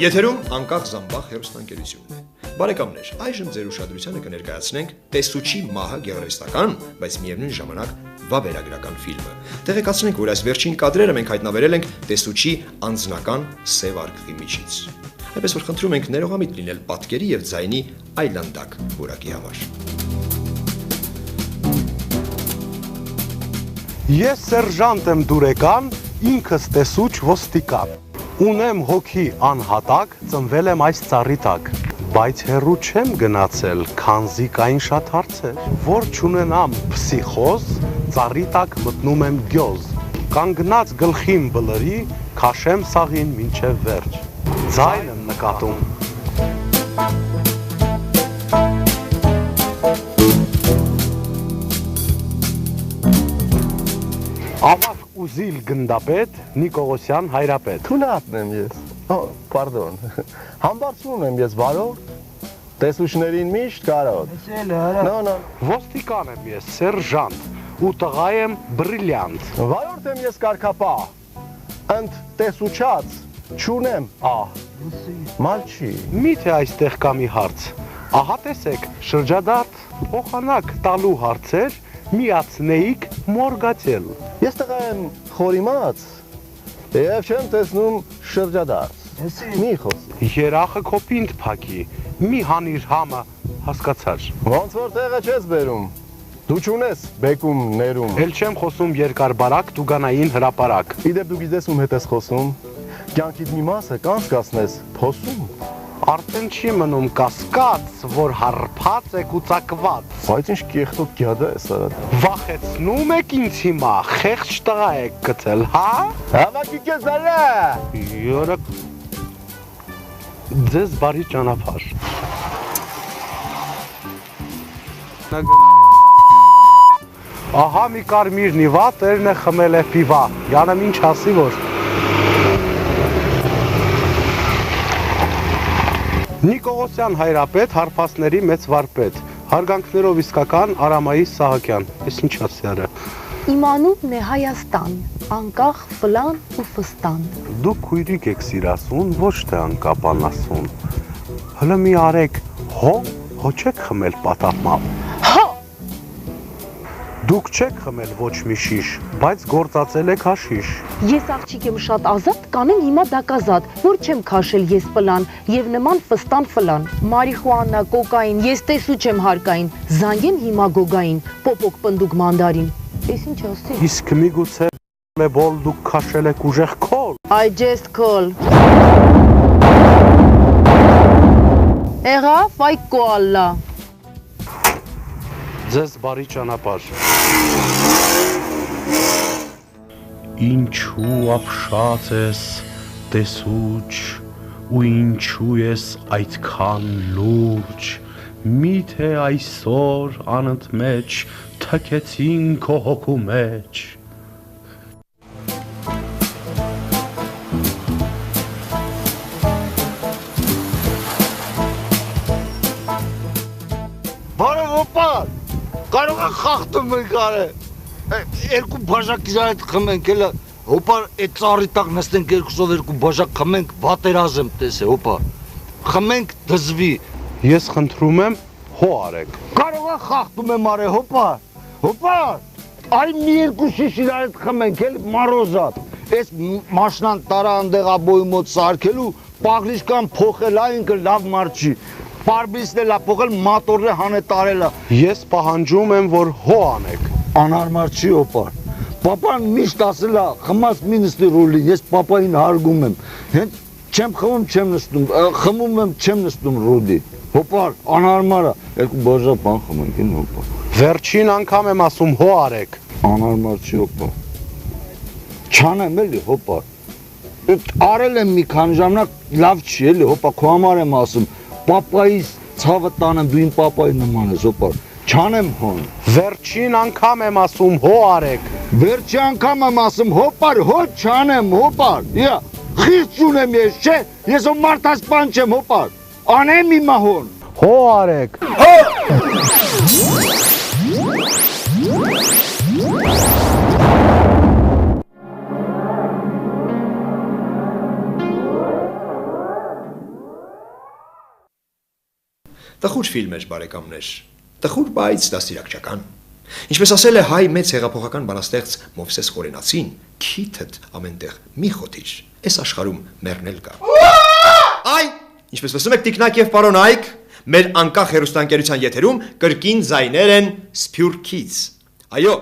Եթերում անկախ Զամբախ հեռուստաընկերությունն է։ Բարեկամներ, այժմ ձեր ուշադրությանը կներկայացնենք Տեսուչի մահը գեղարվեստական, բայց միևնույն ժամանակ վավերագրական ֆիլմը։ Տեղեկացնենք, որ այս վերջին կադրերը մենք հայտնաբերել ենք Տեսուչի անձնական սև արկղի միջից։ Այնպես որ խնդրում ենք ներողամիտ լինել պատկերի եւ ձայնի այլանդակ որակի համար։ Ես սերժանտ եմ դուրեկան, ինքս տեսուչ ոստիկան։ Ունեմ հոգի անհատակ, ծնվել եմ այս ծառի տակ, բայց հեռու չեմ գնացել, քանզի կային շատ հարցեր, որ չունենամ փսիխոզ, ծառի տակ մտնում եմ գյոզ, կանգնած գլխին բլրի, քաշեմ սաղին մինչև վերջ, ձայն եմ նկատում։ Ավակ ուզիլ գնդապետ Նիկողոսյան հայրապետ։ Թուլատն եմ ես, պարդոն, համբարձվում եմ ես վարոր, տեսուչներին միշտ կարոտ։ Ոստիկան եմ ես, սերժանտ, ու տղա եմ բրիլյանտ։ Վարորդ եմ ես կարգապահ, ընդ տեսուչած չունեմ ահ, մալչի։ Միթե այստեղ կա մի հարց, ահա տեսեք, շրջադարձ, փոխանակ տալու հարցեր, միացնեիք մորգացել։ Ես տղա եմ խորիմաց, և չեմ տեսնում շրջադարձ, մի խոսի։ Երախը քո պինդ փակի, մի հանիր համը, հասկացար։ Ոնց որ տեղը չես բերում, դու չունես բեկում ներում։ Էլ չեմ խոսում երկար բարակ, դուգանային հրապարակ։ Իդեպ դու գիտես ում հետ ես խոսում, կյանքիդ մի մասը կանցկացնես փոսում։ Արդեն չի մնում կասկած, որ հարփած եք ու ծակված։ Բայց ինչ կեղտոտ գյադա ես արած։ Վախեցնում եք ինձ հիմա, խեղճ տղա եք գցել, հա? Հավաքի քեզ արա։ Յորա ձեզ բարի ճանապարհ։ Ահա մի կարմիր նիվա, տերն է խմել է պիվա։ Յանեմ ինչ ասի որ։ Նիկողոսյան հայրապետ, հարփասների մեծ վարպետ, հարգանքներով իսկական Արամայի Սահակյան, ես ինչ ասի արա։ Իմանուկն է Հայաստան, անկախ ֆլան ու ֆստան։ Դուք քույրիկ եք սիրասուն, ոչ թե անկապանասուն։ Հլը մի արեք, հո չեք խմել պատապմամբ։ Հո! Դուք չեք խմել ոչ մի շիշ, բայց գործածել եք հաշիշ։ Ես աղջիկ եմ շատ ազատ, կանեմ հիմա դակազատ, որ չեմ քաշել ես պլան, եւ նման ֆստան ֆլան։ Մարիխուանա, կոկային, ես տեսուչ եմ հարկային, զանգեմ հիմա գոգային, պոպոկ պնդուկ մանդարին։ Ես ինչ ասի։ Իսկ միգուցե բոլ դուք քաշել եք ուժեղ քոլ։ I just call։ Եղավ, այ կոալլա։ Ձեզ բարի ճանապարհ։ Ինչու ապշած ես տեսուչ ու ինչու ես այդքան լուրջ, միթե այսօր անըդ մեջ թքեցին քո հոգու մեջ։ Բարև օպար, կարող է խախտում ենք արը, երկու բաժակ իզարետ խմենք, էլը, օպար, այդ ծառի տակ նստենք երկուսով երկու բաժակ խմենք, վատերազմ տես է, օպար, խմենք դզվի։ Ես խնդրում եմ, հո արեք։ Կարող է խախտում եմ արը, օպար, այ մի երկու շիշ իզարետ խմենք, էլ մարոզատ, այս մաշնան տարա անդեղաբոյի մոտ սարկելու, պաղրիշկան փոխել այնքը լավ մարդ չի, պարբիսն էլ փոխել մատորը հանե տարելա։ Ես պահանջում եմ, որ հո անեք։ Անարմար չի օպար։ Պապան միշտ ասել է, խմած մի նստի ռուլին, ես պապային հարգում եմ։ Հենց չեմ խմում, չեմ նստում, խմում եմ, չեմ նստում ռուլի։ Օպար, անարմար է, երկու բաժակ բան խմենք, են օպար։ Վերջին անգամ եմ ասում, հո արեք։ Անարմար չի օպար։ Չանեմ էլի, օպար։ Արել եմ մի քանի ժամանակ, լավ չի էլի, օպար, քո համար եմ ասում, պապայիս ցավը տանեմ, դու իմ պապայի նման ես, օպար։ Չանեմ հոն։ Վերջին անգամ եմ ասում, հո արեք։ Վերջի անգամ եմ ասում, հոպար, հո չանեմ, հոպար։ Իա, խիղճ չունեմ ես, չէ, ես ո մարդասպան չեմ, հոպար։ Անեմ իմա հոն։ Հո արեք։ Տխուր ֆիլմ էր, բարեկամներ, տխուր, բայց դաստիարակչական։ Ինչպես ասել է հայ մեծ հեղափոխական բանաստեղծ Մովսես Խորենացին, քիթդ ամենտեղ մի խոթիր, այս աշխարհում մեռնել կա։ Այ, ինչպես լսում եք Տիկնակ եւ պարոն Այք, մեր անկախ հեռուստաընկերության եթերում կրկին ձայներ են Սփյուռքից։ Այո,